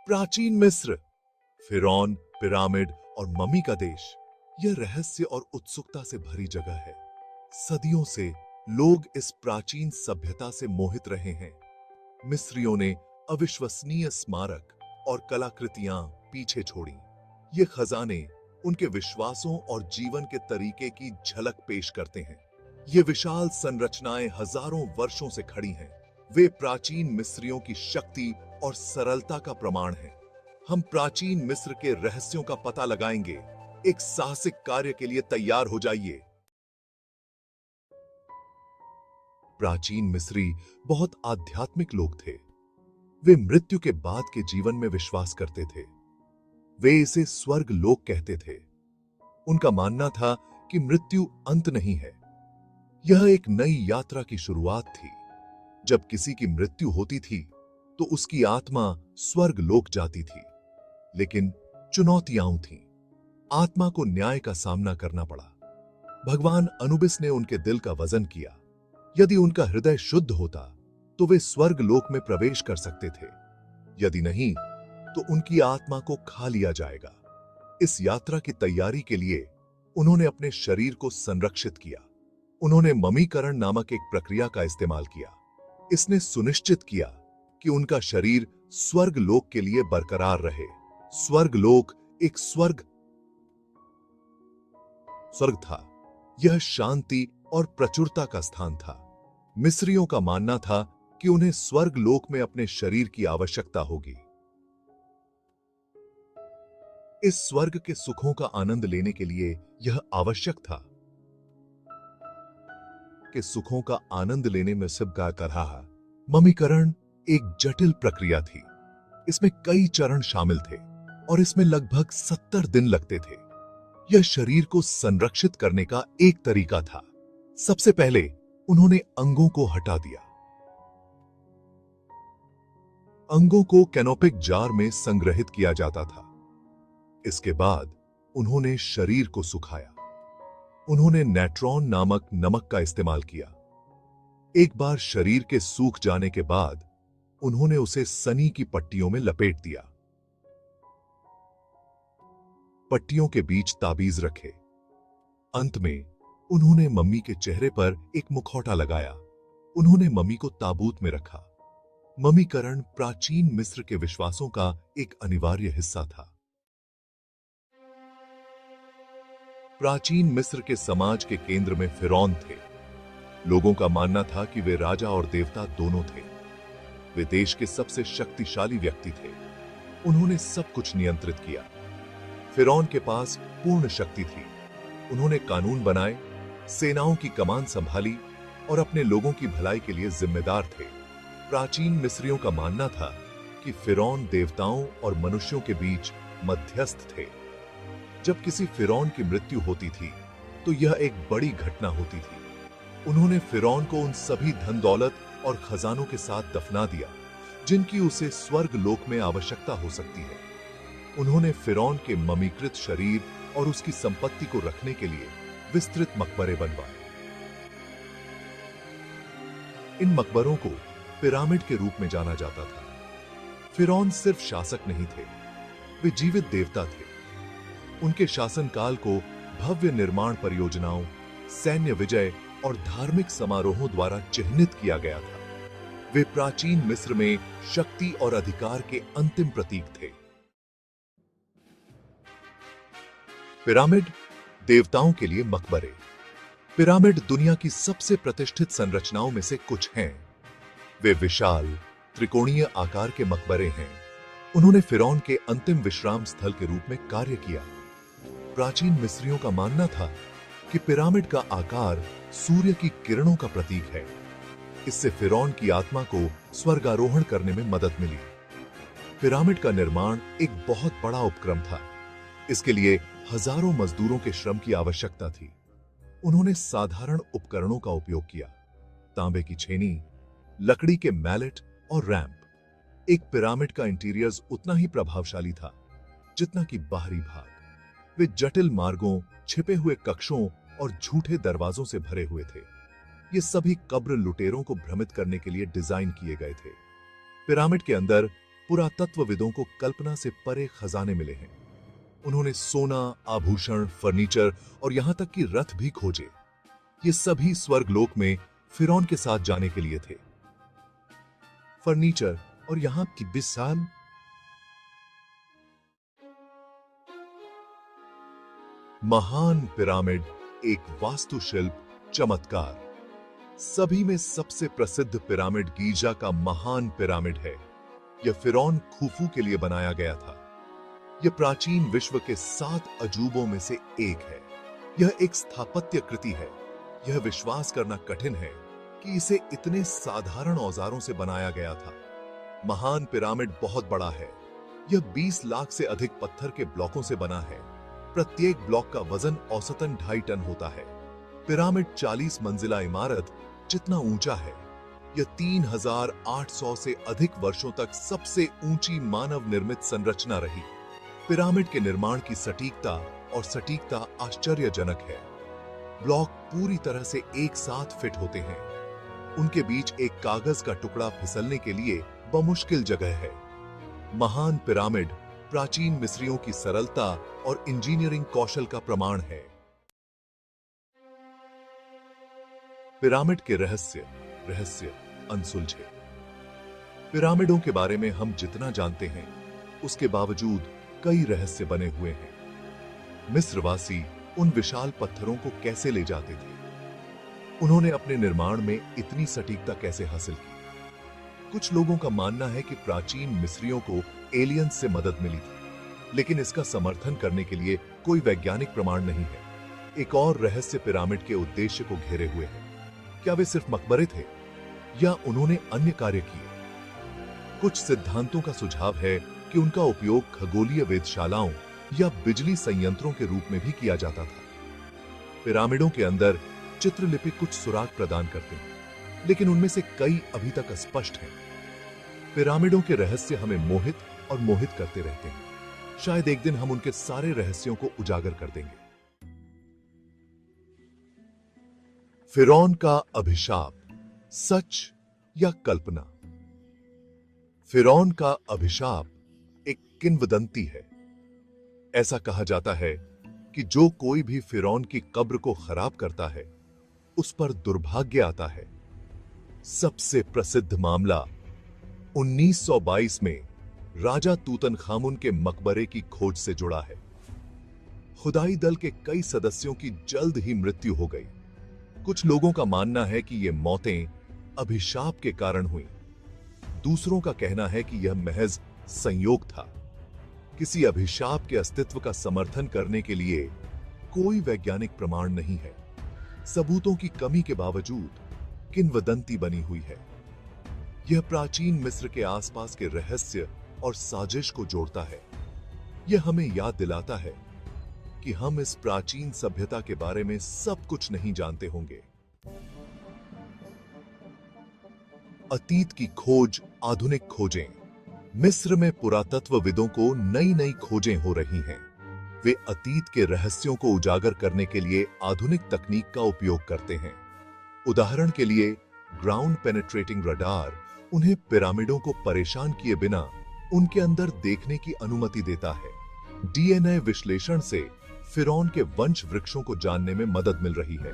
प्राचीन मिस्र, फिरौन, पिरामिड और मम्मी का देश, यह रहस्य और उत्सुकता से भरी जगह है। सदियों से लोग इस प्राचीन सभ्यता से मोहित रहे हैं। मिस्रियों ने अविश्वसनीय स्मारक और कलाकृतियां पीछे छोड़ी। ये खजाने उनके विश्वासों और जीवन के तरीके की झलक पेश करते हैं। ये विशाल संरचनाएं हजारों वर्षों से खड़ी हैं। वे प्राचीन मिस्रियों की शक्ति और सरलता का प्रमाण हैं। हम प्राचीन मिस्र के रहस्यों का पता लगाएंगे। एक साहसिक कार्य के लिए तैयार हो जाइए। प्राचीन मिस्री बहुत आध्यात्मिक लोग थे। वे मृत्यु के बाद के जीवन में विश्वास करते थे। वे इसे स्वर्ग लोक कहते थे। उनका मानना था कि मृत्यु अंत नहीं है, यह एक नई यात्रा की शुरुआत थी। जब किसी की मृत्यु होती थी तो उसकी आत्मा स्वर्ग लोक जाती थी, लेकिन चुनौतियां थीं। आत्मा को न्याय का सामना करना पड़ा। भगवान अनुबिस ने उनके दिल का वजन किया। यदि उनका हृदय शुद्ध होता तो वे स्वर्ग लोक में प्रवेश कर सकते थे, यदि नहीं तो उनकी आत्मा को खा लिया जाएगा। इस यात्रा की तैयारी के लिए उन्होंने अपने शरीर को संरक्षित किया। उन्होंने ममीकरण नामक एक प्रक्रिया का इस्तेमाल किया। इसने सुनिश्चित किया कि उनका शरीर स्वर्ग लोक के लिए बरकरार रहे। स्वर्ग लोक एक स्वर्ग था। यह शांति और प्रचुरता का स्थान था। मिस्रियों का मानना था कि उन्हें स्वर्ग लोक में अपने शरीर की आवश्यकता होगी। इस स्वर्ग के सुखों का आनंद लेने के लिए यह आवश्यक था कि सुखों का आनंद लेने में सबका रहा। ममीकरण एक जटिल प्रक्रिया थी। इसमें कई चरण शामिल थे और इसमें लगभग 70 दिन लगते थे। यह शरीर को संरक्षित करने का एक तरीका था। सबसे पहले उन्होंने अंगों को हटा दिया। अंगों को कैनोपिक जार में संग्रहित किया जाता था। इसके बाद उन्होंने शरीर को सुखाया। उन्होंने नेट्रॉन नामक नमक का इस्तेमाल किया। एक बार शरीर के सूख जाने के बाद उन्होंने उसे सनी की पट्टियों में लपेट दिया। पट्टियों के बीच ताबीज रखे। अंत में उन्होंने मम्मी के चेहरे पर एक मुखौटा लगाया। उन्होंने मम्मी को ताबूत में रखा। ममीकरण प्राचीन मिस्र के विश्वासों का एक अनिवार्य हिस्सा था। प्राचीन मिस्र के समाज के केंद्र में फिरौन थे। लोगों का मानना था कि वे राजा और देवता दोनों थे। वे देश के सबसे शक्तिशाली व्यक्ति थे। उन्होंने सब कुछ नियंत्रित किया। फिरौन के पास पूर्ण शक्ति थी। उन्होंने कानून बनाए, सेनाओं की कमान संभाली और अपने लोगों की भलाई के लिए जिम्मेदार थे। प्राचीन मिस्रियों का मानना था कि फिरौन देवताओं और मनुष्यों के बीच मध्यस्थ थे। जब किसी फिरौन की मृत्यु होती थी तो यह एक बड़ी घटना होती थी। उन्होंने फिरौन को उन सभी धन दौलत और खजानों के साथ दफना दिया जिनकी उसे स्वर्ग लोक में आवश्यकता हो सकती है। उन्होंने फिरौन के ममीकृत शरीर और उसकी संपत्ति को रखने के लिए विस्तृत मकबरे बनवाए। इन मकबरों को पिरामिड के रूप में जाना जाता था। फिरौन सिर्फ शासक नहीं थे, वे जीवित देवता थे। उनके शासनकाल को भव्य निर्माण परियोजनाओं, सैन्य विजय और धार्मिक समारोहों द्वारा चिह्नित किया गया था। वे प्राचीन मिस्र में शक्ति और अधिकार के अंतिम प्रतीक थे। पिरामिड, देवताओं के लिए मकबरे। पिरामिड दुनिया की सबसे प्रतिष्ठित संरचनाओं में से कुछ हैं। वे विशाल, त्रिकोणीय आकार के मकबरे हैं। उन्होंने फिरौन के अंतिम विश्राम स्थल के रूप में कार्य किया। प्राचीन मिस्रियों का मानना था कि पिरामिड का आकार सूर्य की किरणों का प्रतीक है। इससे फिरौन की आत्मा को स्वर्गारोहण करने में मदद मिली। पिरामिड का निर्माण एक बहुत बड़ा उपक्रम था। इसके लिए हजारों मजदूरों के श्रम की आवश्यकता थी। उन्होंने साधारण उपकरणों का उपयोग किया, तांबे की छेनी, लकड़ी के मैलेट और रैंप। एक पिरामिड का इंटीरियर्स उतना ही प्रभावशाली था जितना कि बाहरी भाग। वे जटिल मार्गों, छिपे हुए कक्षों और झूठे दरवाजों से भरे हुए थे। ये सभी कब्र लुटेरों को भ्रमित करने के लिए डिजाइन किए गए थे। पिरामिड के अंदर पुरातत्वविदों को कल्पना से परे खजाने मिले हैं। उन्होंने सोना, आभूषण, फर्नीचर और यहां तक कि रथ भी खोजे। ये सभी स्वर्गलोक में फिरौन के साथ जाने के लिए थे। फर्नीचर और यहां की बिसान महान पिरामिड एक वास्तुशिल्प चमत्कार। सभी में सबसे प्रसिद्ध पिरामिड गीजा का महान पिरामिड है। यह फिरौन खुफू के लिए बनाया गया था। यह प्राचीन विश्व के 7 अजूबों में से एक है। यह एक स्थापत्य कृति है। यह विश्वास करना कठिन है कि इसे इतने साधारण औजारों से बनाया गया था। महान पिरामिड बहुत बड़ा है। यह 20 लाख से अधिक पत्थर के ब्लॉकों से बना है। प्रत्येक ब्लॉक का वजन औसतन 2.5 टन होता है। पिरामिड 40 मंजिला इमारत जितना ऊंचा है। यह 3800 से अधिक वर्षों तक सबसे ऊंची मानव निर्मित संरचना रही। पिरामिड के निर्माण की सटीकता आश्चर्यजनक है। ब्लॉक पूरी तरह से एक साथ फिट होते हैं। उनके बीच एक कागज का टुकड़ा फिसलने के लिए बमुश्किल जगह है। महान पिरामिड प्राचीन मिस्रियों की सरलता और इंजीनियरिंग कौशल का प्रमाण है। पिरामिड के रहस्य अनसुलझे। पिरामिडों के बारे में हम जितना जानते हैं, उसके बावजूद कई रहस्य बने हुए हैं। मिस्रवासी उन विशाल पत्थरों को कैसे ले जाते थे? उन्होंने अपने निर्माण में इतनी सटीकता कैसे हासिल की? कुछ लोगों का मानना है कि प्राचीन मिस्रियों को एलियंस से मदद मिली थी, लेकिन इसका समर्थन करने के लिए कोई वैज्ञानिक प्रमाण नहीं है। एक और रहस्य पिरामिड के उद्देश्य को घेरे हुए है। क्या वे सिर्फ मकबरे थे या उन्होंने अन्य कार्य किए? कुछ सिद्धांतों का सुझाव है कि उनका उपयोग खगोलीय वेधशालाओं या बिजली संयंत्रों के रूप में भी किया जाता था। पिरामिडों के अंदर चित्रलिपि कुछ सुराग प्रदान करते हैं, लेकिन उनमें से कई अभी तक अस्पष्ट हैं। पिरामिडों के रहस्य हमें मोहित करते रहते हैं। शायद एक दिन हम उनके सारे रहस्यों को उजागर कर देंगे। फिरौन का अभिशाप, सच या कल्पना? फिरौन का अभिशाप एक किंवदंती है। ऐसा कहा जाता है कि जो कोई भी फिरौन की कब्र को खराब करता है, उस पर दुर्भाग्य आता है। सबसे प्रसिद्ध मामला 1922 में राजा तूतनखामुन के मकबरे की खोज से जुड़ा है। खुदाई दल के कई सदस्यों की जल्द ही मृत्यु हो गई। कुछ लोगों का मानना है कि ये मौतें अभिशाप के कारण हुई। दूसरों का कहना है कि यह महज संयोग था। किसी अभिशाप के अस्तित्व का समर्थन करने के लिए कोई वैज्ञानिक प्रमाण नहीं है। सबूतों की कमी के बावजूद किंवदंती बनी हुई है। यह प्राचीन मिस्र के आसपास के रहस्य और साजिश को जोड़ता है। यह हमें याद दिलाता है कि हम इस प्राचीन सभ्यता के बारे में सब कुछ नहीं जानते होंगे। अतीत की खोज, आधुनिक खोजें। मिस्र में पुरातत्वविदों को नई खोजें हो रही हैं। वे अतीत के रहस्यों को उजागर करने के लिए आधुनिक तकनीक का उपयोग करते हैं। उदाहरण के लिए ग्राउंड पेनिट्रेटिंग रडार उन्हें पिरामिडों को परेशान किए बिना उनके अंदर देखने की अनुमति देता है। डीएनए विश्लेषण से फिरौन के वंश वृक्षों को जानने में मदद मिल रही है।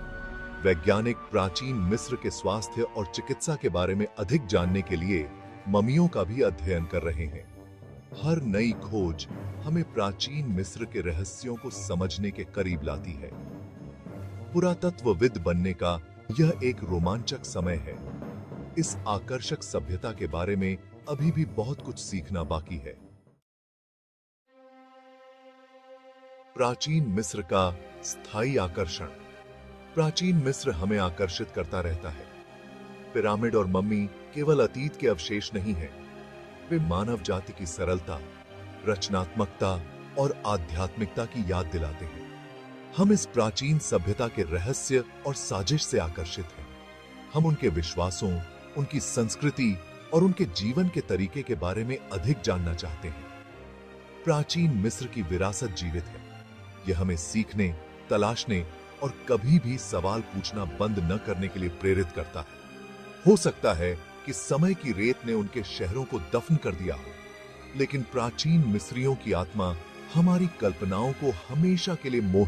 वैज्ञानिक प्राचीन मिस्र के स्वास्थ्य और चिकित्सा के बारे में अधिक जानने के लिए ममियों का भी अध्ययन कर रहे हैं। हर नई खोज हमें प्राचीन मिस्र के रहस्यों को समझने के करीब लाती है। पुरातत्वविद बनने का यह एक रोमांचक समय है। इस आकर्षक सभ्यता के बारे में अभी भी बहुत कुछ सीखना बाकी है। प्राचीन मिस्र का स्थायी आकर्षण। प्राचीन मिस्र हमें आकर्षित करता रहता है। पिरामिड और मम्मी केवल अतीत के अवशेष नहीं हैं, वे मानव जाति की सरलता, रचनात्मकता और आध्यात्मिकता की याद दिलाते हैं। हम इस प्राचीन सभ्यता के रहस्य और साजिश से आकर्षित हैं। हम उनके विश्वासों, उनकी संस्कृति और उनके जीवन के तरीके के बारे में अधिक जानना चाहते हैं। प्राचीन मिस्र की विरासत जीवित है। यह हमें सीखने, तलाशने और कभी भी सवाल पूछना बंद न करने के लिए प्रेरित करता है। हो सकता है कि समय की रेत ने उनके शहरों को दफन कर दिया हो, लेकिन प्राचीन मिस्रियों की आत्मा हमारी कल्पनाओं को हमेशा के लिए मोहित